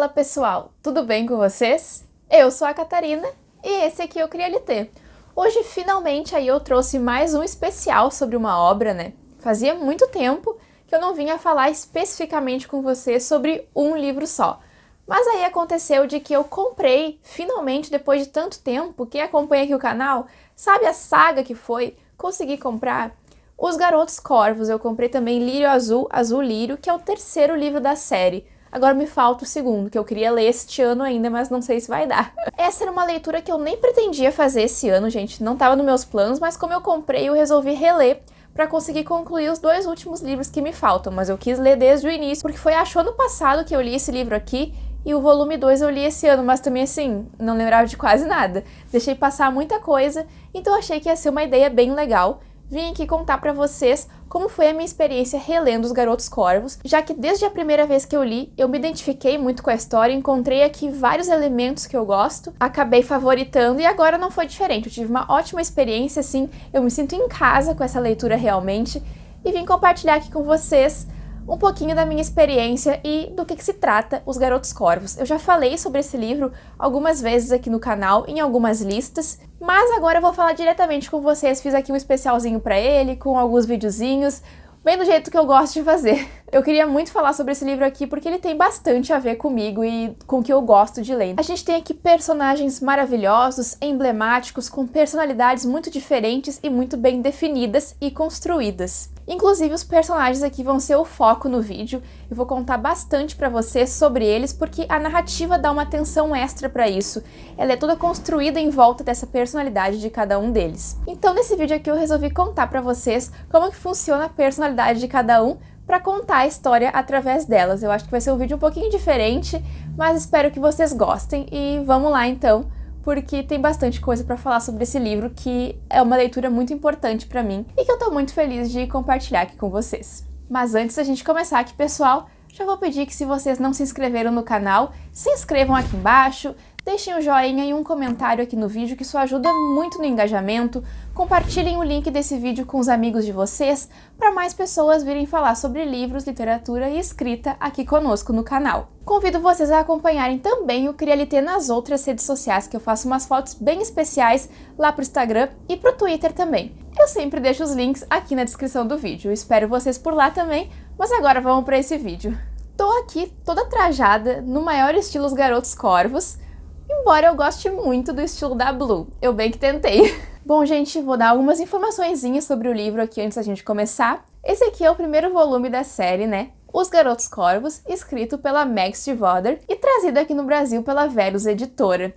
Fala pessoal, tudo bem com vocês? Eu sou a Catarina e esse aqui é o CriaLT. Hoje finalmente aí eu trouxe mais um especial sobre uma obra, né? Fazia muito tempo que eu não vinha falar especificamente com vocês sobre um livro só. Mas aí aconteceu de que eu comprei, finalmente, depois de tanto tempo, quem acompanha aqui o canal, sabe a saga que foi, consegui comprar Os Garotos Corvos. Eu comprei também Lírio Azul, Azul Lírio, que é o terceiro livro da série. Agora me falta o segundo, que eu queria ler este ano ainda, mas não sei se vai dar. Essa era uma leitura que eu nem pretendia fazer esse ano, gente, não estava nos meus planos, mas como eu comprei, eu resolvi reler para conseguir concluir os dois últimos livros que me faltam, mas eu quis ler desde o início, porque foi acho ano passado que eu li esse livro aqui, e o volume 2 eu li esse ano, mas também assim, não lembrava de quase nada. Deixei passar muita coisa, então achei que ia ser uma ideia bem legal. Vim aqui contar pra vocês como foi a minha experiência relendo Os Garotos Corvos, já que desde a primeira vez que eu li, eu me identifiquei muito com a história, encontrei aqui vários elementos que eu gosto, acabei favoritando e agora não foi diferente. Eu tive uma ótima experiência, assim, eu me sinto em casa com essa leitura realmente e vim compartilhar aqui com vocês um pouquinho da minha experiência e do que se trata Os Garotos Corvos. Eu já falei sobre esse livro algumas vezes aqui no canal, em algumas listas, mas agora eu vou falar diretamente com vocês. Fiz aqui um especialzinho pra ele, com alguns videozinhos, bem do jeito que eu gosto de fazer. Eu queria muito falar sobre esse livro aqui porque ele tem bastante a ver comigo e com o que eu gosto de ler. A gente tem aqui personagens maravilhosos, emblemáticos, com personalidades muito diferentes e muito bem definidas e construídas. Inclusive, os personagens aqui vão ser o foco no vídeo. Eu vou contar bastante pra vocês sobre eles, porque a narrativa dá uma atenção extra pra isso. Ela é toda construída em volta dessa personalidade de cada um deles. Então, nesse vídeo aqui eu resolvi contar pra vocês como que funciona a personalidade de cada um pra contar a história através delas. Eu acho que vai ser um vídeo um pouquinho diferente, mas espero que vocês gostem. E vamos lá então, porque tem bastante coisa pra falar sobre esse livro, que é uma leitura muito importante pra mim e que eu tô muito feliz de compartilhar aqui com vocês. Mas antes da gente começar aqui, pessoal, já vou pedir que se vocês não se inscreveram no canal, se inscrevam aqui embaixo, deixem um joinha e um comentário aqui no vídeo, que isso ajuda muito no engajamento. Compartilhem o link desse vídeo com os amigos de vocês, para mais pessoas virem falar sobre livros, literatura e escrita aqui conosco no canal. Convido vocês a acompanharem também o CriaLT nas outras redes sociais, que eu faço umas fotos bem especiais lá pro Instagram e pro Twitter também. Eu sempre deixo os links aqui na descrição do vídeo. Eu espero vocês por lá também, mas agora vamos para esse vídeo. Tô aqui toda trajada, no maior estilo Os Garotos Corvos, embora eu goste muito do estilo da Blue, eu bem que tentei. Bom, gente, vou dar algumas informaçõezinhas sobre o livro aqui antes da gente começar. Esse aqui é o primeiro volume da série, né? Os Garotos Corvos, escrito pela Meg Stiefvater e trazido aqui no Brasil pela Verus Editora.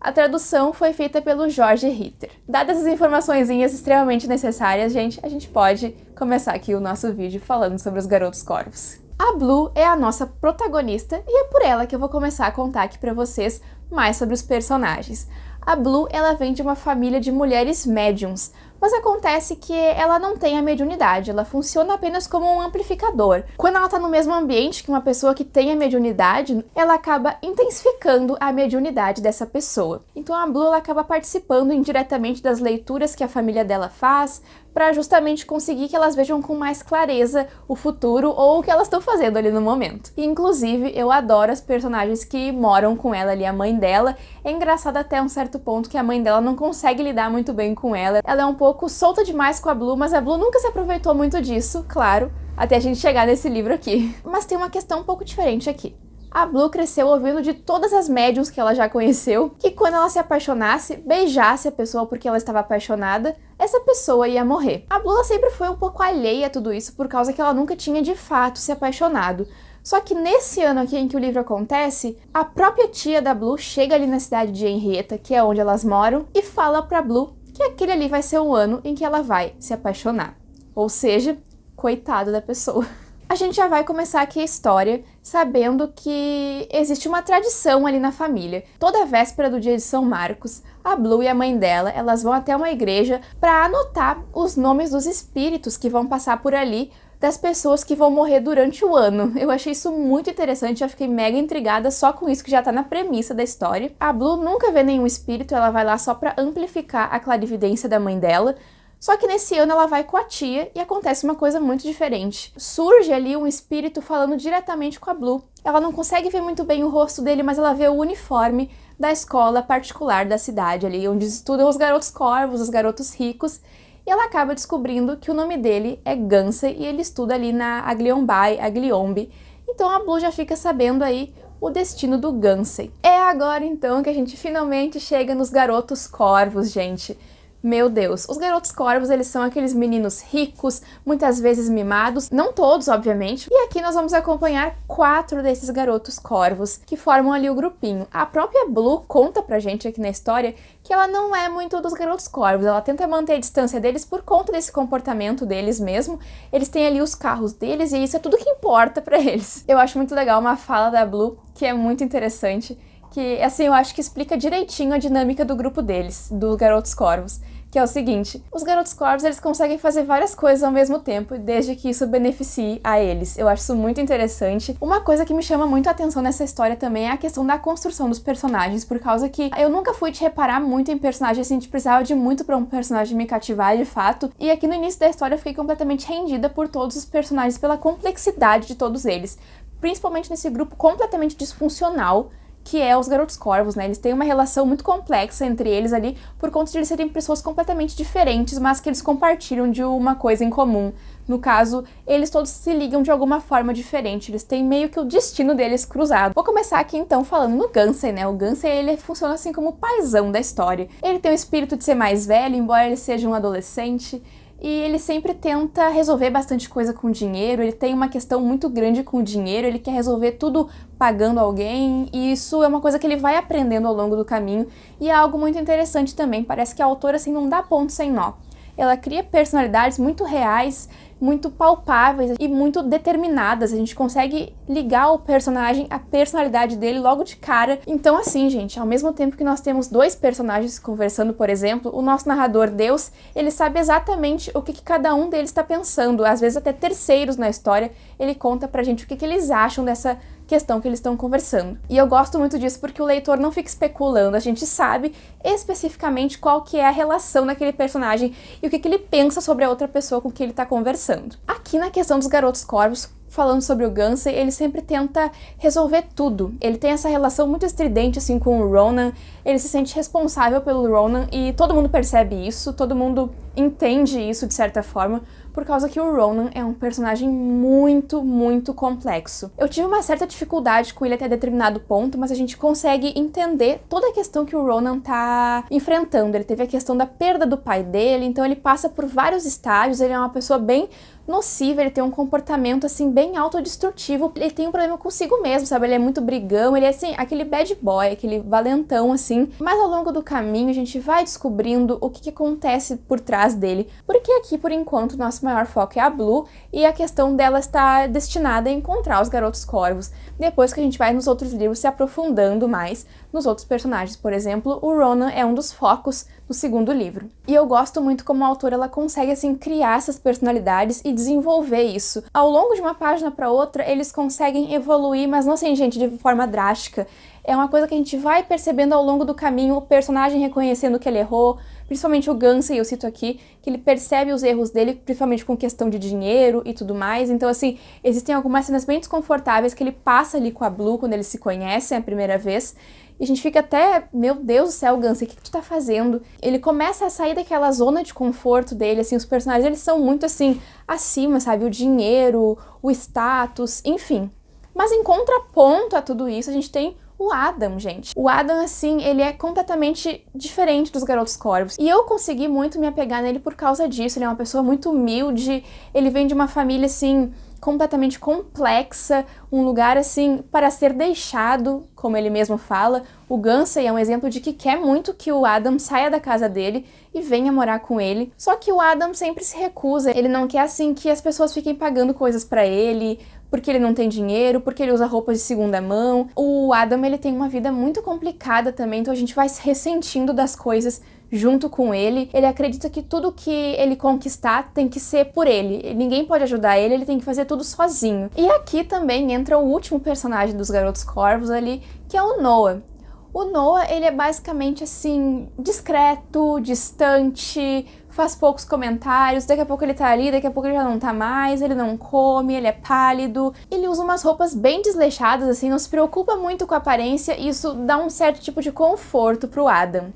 A tradução foi feita pelo Jorge Ritter. Dadas essas informaçõezinhas extremamente necessárias, gente, a gente pode começar aqui o nosso vídeo falando sobre Os Garotos Corvos. A Blue é a nossa protagonista e é por ela que eu vou começar a contar aqui pra vocês mais sobre os personagens. A Blue, ela vem de uma família de mulheres médiums, mas acontece que ela não tem a mediunidade, ela funciona apenas como um amplificador. Quando ela tá no mesmo ambiente que uma pessoa que tem a mediunidade, ela acaba intensificando a mediunidade dessa pessoa. Então a Blue, ela acaba participando indiretamente das leituras que a família dela faz, para justamente conseguir que elas vejam com mais clareza o futuro ou o que elas estão fazendo ali no momento. E, inclusive, eu adoro as personagens que moram com ela ali, a mãe dela. É engraçado até um certo ponto que a mãe dela não consegue lidar muito bem com ela. Ela é um pouco solta demais com a Blue, mas a Blue nunca se aproveitou muito disso, claro, até a gente chegar nesse livro aqui. Mas tem uma questão um pouco diferente aqui. A Blue cresceu ouvindo de todas as médiums que ela já conheceu que quando ela se apaixonasse, beijasse a pessoa porque ela estava apaixonada, essa pessoa ia morrer. A Blue sempre foi um pouco alheia a tudo isso por causa que ela nunca tinha de fato se apaixonado. Só que nesse ano aqui em que o livro acontece, a própria tia da Blue chega ali na cidade de Henrietta, que é onde elas moram, e fala pra Blue que aquele ali vai ser o ano em que ela vai se apaixonar. Ou seja, coitado da pessoa. A gente já vai começar aqui a história sabendo que existe uma tradição ali na família. Toda véspera do dia de São Marcos, a Blue e a mãe dela, elas vão até uma igreja para anotar os nomes dos espíritos que vão passar por ali, das pessoas que vão morrer durante o ano. Eu achei isso muito interessante, já fiquei mega intrigada só com isso que já tá na premissa da história. A Blue nunca vê nenhum espírito, ela vai lá só para amplificar a clarividência da mãe dela. Só que nesse ano ela vai com a tia e acontece uma coisa muito diferente. Surge ali um espírito falando diretamente com a Blue. Ela não consegue ver muito bem o rosto dele, mas ela vê o uniforme da escola particular da cidade ali, onde estudam os garotos corvos, os garotos ricos. E ela acaba descobrindo que o nome dele é Gansey e ele estuda ali na Agliombe. Então a Blue já fica sabendo aí o destino do Gansey. É agora então que a gente finalmente chega nos garotos corvos, gente. Meu Deus, os garotos corvos, eles são aqueles meninos ricos, muitas vezes mimados, não todos, obviamente. E aqui nós vamos acompanhar 4 desses garotos corvos que formam ali o grupinho. A própria Blue conta pra gente aqui na história que ela não é muito dos garotos corvos, ela tenta manter a distância deles por conta desse comportamento deles mesmo. Eles têm ali os carros deles e isso é tudo que importa pra eles. Eu acho muito legal uma fala da Blue que é muito interessante, que, assim, eu acho que explica direitinho a dinâmica do grupo deles, dos garotos corvos, que é o seguinte: os garotos corvos, eles conseguem fazer várias coisas ao mesmo tempo, desde que isso beneficie a eles. Eu acho isso muito interessante. Uma coisa que me chama muito a atenção nessa história também é a questão da construção dos personagens, por causa que eu nunca fui de reparar muito em personagens, assim, a gente precisava de muito pra um personagem me cativar de fato, e aqui no início da história eu fiquei completamente rendida por todos os personagens, pela complexidade de todos eles, principalmente nesse grupo completamente disfuncional, que é os garotos corvos, né? Eles têm uma relação muito complexa entre eles ali, por conta de eles serem pessoas completamente diferentes, mas que eles compartilham de uma coisa em comum. No caso, eles todos se ligam de alguma forma diferente, eles têm meio que o destino deles cruzado. Vou começar aqui então falando no Gansey, né? O Gansey, ele funciona assim como o paizão da história. Ele tem o espírito de ser mais velho, embora ele seja um adolescente, e ele sempre tenta resolver bastante coisa com dinheiro, ele tem uma questão muito grande com o dinheiro, ele quer resolver tudo pagando alguém, e isso é uma coisa que ele vai aprendendo ao longo do caminho, e é algo muito interessante também. Parece que a autora, assim, não dá ponto sem nó. Ela cria personalidades muito reais, muito palpáveis e muito determinadas. A gente consegue ligar o personagem à personalidade dele logo de cara. Então, assim, gente, ao mesmo tempo que nós temos 2 personagens conversando, por exemplo, o nosso narrador Deus, ele sabe exatamente o que cada um deles está pensando. Às vezes até terceiros na história, ele conta pra gente o que eles acham dessa questão que eles estão conversando. E eu gosto muito disso porque o leitor não fica especulando, a gente sabe especificamente qual que é a relação daquele personagem e o que ele pensa sobre a outra pessoa com quem ele está conversando. Aqui na questão dos garotos corvos, falando sobre o Gansey, ele sempre tenta resolver tudo. Ele tem essa relação muito estridente assim com o Ronan, ele se sente responsável pelo Ronan e todo mundo percebe isso, todo mundo entende isso de certa forma, por causa que o Ronan é um personagem muito, muito complexo. Eu tive uma certa dificuldade com ele até determinado ponto, mas a gente consegue entender toda a questão que o Ronan tá enfrentando. Ele teve a questão da perda do pai dele, então ele passa por vários estágios, ele é uma pessoa bem nociva, ele tem um comportamento, assim, bem autodestrutivo. Ele tem um problema consigo mesmo, sabe? Ele é muito brigão, ele é, assim, aquele bad boy, aquele valentão, assim. Mas ao longo do caminho, a gente vai descobrindo o que acontece por trás dele. Porque aqui, por enquanto, nosso maior foco é a Blue e a questão dela está destinada a encontrar os garotos corvos. Depois que a gente vai nos outros livros se aprofundando mais nos outros personagens. Por exemplo, o Ronan é um dos focos do segundo livro. E eu gosto muito como a autora ela consegue assim criar essas personalidades e desenvolver isso. Ao longo de uma página para outra, eles conseguem evoluir, mas não assim, gente, de forma drástica. É uma coisa que a gente vai percebendo ao longo do caminho, o personagem reconhecendo que ele errou, principalmente o Gansey, eu cito aqui, que ele percebe os erros dele, principalmente com questão de dinheiro e tudo mais. Então, assim, existem algumas cenas bem desconfortáveis que ele passa ali com a Blue quando eles se conhecem a primeira vez. E a gente fica até, meu Deus do céu, Gansey, o que tu tá fazendo? Ele começa a sair daquela zona de conforto dele, assim, os personagens, eles são muito, assim, acima, sabe? O dinheiro, o status, enfim. Mas em contraponto a tudo isso, a gente tem o Adam, gente. O Adam, assim, ele é completamente diferente dos garotos corvos. E eu consegui muito me apegar nele por causa disso. Ele é uma pessoa muito humilde, ele vem de uma família, assim, completamente complexa, um lugar, assim, para ser deixado, como ele mesmo fala. O Gansey é um exemplo de que quer muito que o Adam saia da casa dele e venha morar com ele. Só que o Adam sempre se recusa. Ele não quer, assim, que as pessoas fiquem pagando coisas pra ele, porque ele não tem dinheiro, porque ele usa roupas de segunda mão. O Adam, ele tem uma vida muito complicada também, então a gente vai se ressentindo das coisas junto com ele. Ele acredita que tudo que ele conquistar tem que ser por ele. Ninguém pode ajudar ele, ele tem que fazer tudo sozinho. E aqui também entra o último personagem dos Garotos Corvos ali, que é o Noah. O Noah, ele é basicamente, assim, discreto, distante, faz poucos comentários, daqui a pouco ele tá ali, daqui a pouco ele já não tá mais, ele não come, ele é pálido, ele usa umas roupas bem desleixadas, assim, não se preocupa muito com a aparência e isso dá um certo tipo de conforto pro Adam.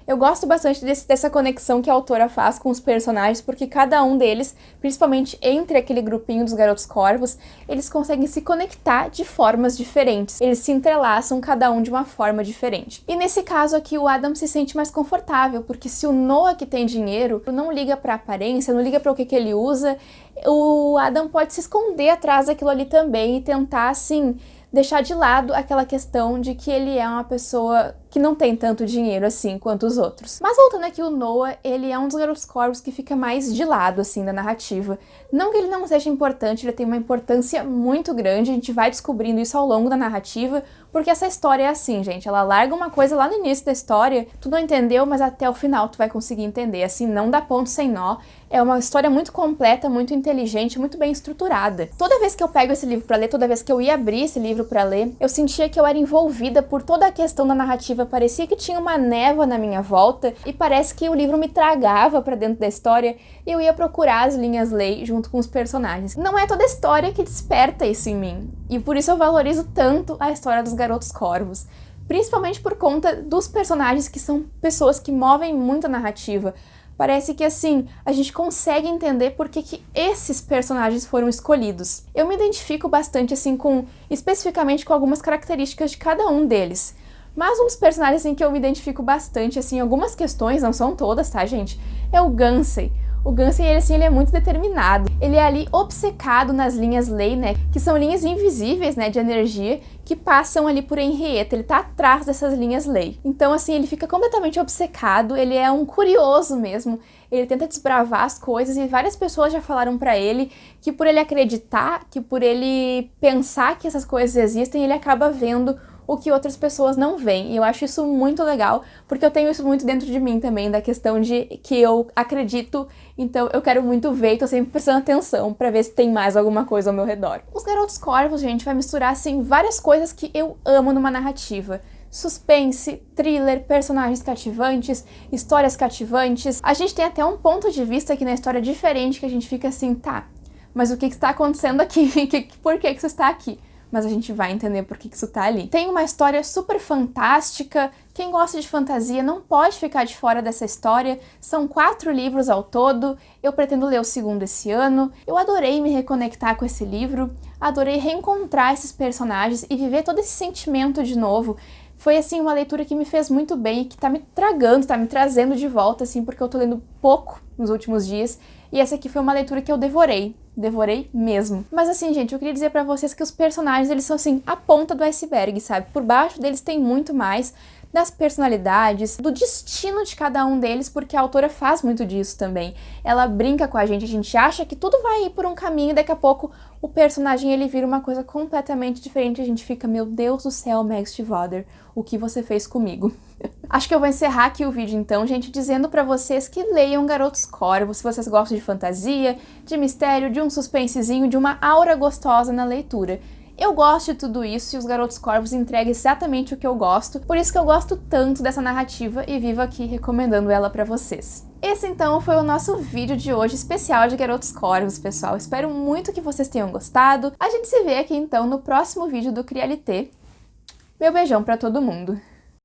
Eu gosto bastante dessa conexão que a autora faz com os personagens, porque cada um deles, principalmente entre aquele grupinho dos garotos corvos, eles conseguem se conectar de formas diferentes. Eles se entrelaçam, cada um de uma forma diferente. E nesse caso aqui, o Adam se sente mais confortável, porque se o Noah, que tem dinheiro, não liga pra aparência, não liga para o que ele usa, o Adam pode se esconder atrás daquilo ali também e tentar, assim, deixar de lado aquela questão de que ele é uma pessoa que não tem tanto dinheiro assim quanto os outros. Mas voltando aqui, o Noah, ele é um dos garotos corvos que fica mais de lado, assim, da narrativa. Não que ele não seja importante, ele tem uma importância muito grande, a gente vai descobrindo isso ao longo da narrativa, porque essa história é assim, gente, ela larga uma coisa lá no início da história, tu não entendeu, mas até o final tu vai conseguir entender, assim, não dá ponto sem nó. É uma história muito completa, muito inteligente, muito bem estruturada. Toda vez que eu pego esse livro pra ler, toda vez que eu ia abrir esse livro pra ler, eu sentia que eu era envolvida por toda a questão da narrativa, parecia que tinha uma névoa na minha volta e parece que o livro me tragava pra dentro da história e eu ia procurar as linhas lei junto com os personagens. Não é toda história que desperta isso em mim, e por isso eu valorizo tanto a história dos garotos corvos. Principalmente por conta dos personagens que são pessoas que movem muito a narrativa. Parece que, assim, a gente consegue entender por que esses personagens foram escolhidos. Eu me identifico bastante, assim, especificamente com algumas características de cada um deles. Mas um dos personagens, assim, que eu me identifico bastante, assim, algumas questões, não são todas, tá, gente? É o Gansey. O Gansey, ele, assim, ele é muito determinado. Ele é ali obcecado nas linhas lei, né? Que são linhas invisíveis, né, de energia, que passam ali por Henrietta. Ele tá atrás dessas linhas lei. Então, assim, ele fica completamente obcecado, ele é um curioso mesmo. Ele tenta desbravar as coisas e várias pessoas já falaram pra ele que por ele acreditar, que por ele pensar que essas coisas existem, ele acaba vendo o que outras pessoas não veem. E eu acho isso muito legal, porque eu tenho isso muito dentro de mim também, da questão de que eu acredito, então eu quero muito ver e tô sempre prestando atenção pra ver se tem mais alguma coisa ao meu redor. Os Garotos Corvos, gente, vai misturar, assim, várias coisas que eu amo numa narrativa. Suspense, thriller, personagens cativantes, histórias cativantes. A gente tem até um ponto de vista aqui na história diferente que a gente fica assim, tá, mas o que está acontecendo aqui? Por que isso está aqui? Mas a gente vai entender por que isso tá ali. Tem uma história super fantástica, quem gosta de fantasia não pode ficar de fora dessa história, são 4 livros ao todo, eu pretendo ler o 2º esse ano, eu adorei me reconectar com esse livro, adorei reencontrar esses personagens e viver todo esse sentimento de novo. Foi, assim, uma leitura que me fez muito bem e que tá me tragando, tá me trazendo de volta, assim, porque eu tô lendo pouco nos últimos dias, e essa aqui foi uma leitura que eu devorei mesmo. Mas assim, gente, eu queria dizer pra vocês que os personagens, eles são, assim, a ponta do iceberg, sabe? Por baixo deles tem muito mais das personalidades, do destino de cada um deles, porque a autora faz muito disso também. Ela brinca com a gente acha que tudo vai ir por um caminho e daqui a pouco o personagem ele vira uma coisa completamente diferente e a gente fica, meu Deus do céu, Meg Stiefvater, o que você fez comigo? Acho que eu vou encerrar aqui o vídeo então, gente, dizendo pra vocês que leiam Garotos Corvos, se vocês gostam de fantasia, de mistério, de um suspensezinho, de uma aura gostosa na leitura. Eu gosto de tudo isso e os Garotos Corvos entregam exatamente o que eu gosto, por isso que eu gosto tanto dessa narrativa e vivo aqui recomendando ela pra vocês. Esse então foi o nosso vídeo de hoje especial de Garotos Corvos, pessoal. Espero muito que vocês tenham gostado. A gente se vê aqui então no próximo vídeo do Crialité. Meu beijão pra todo mundo!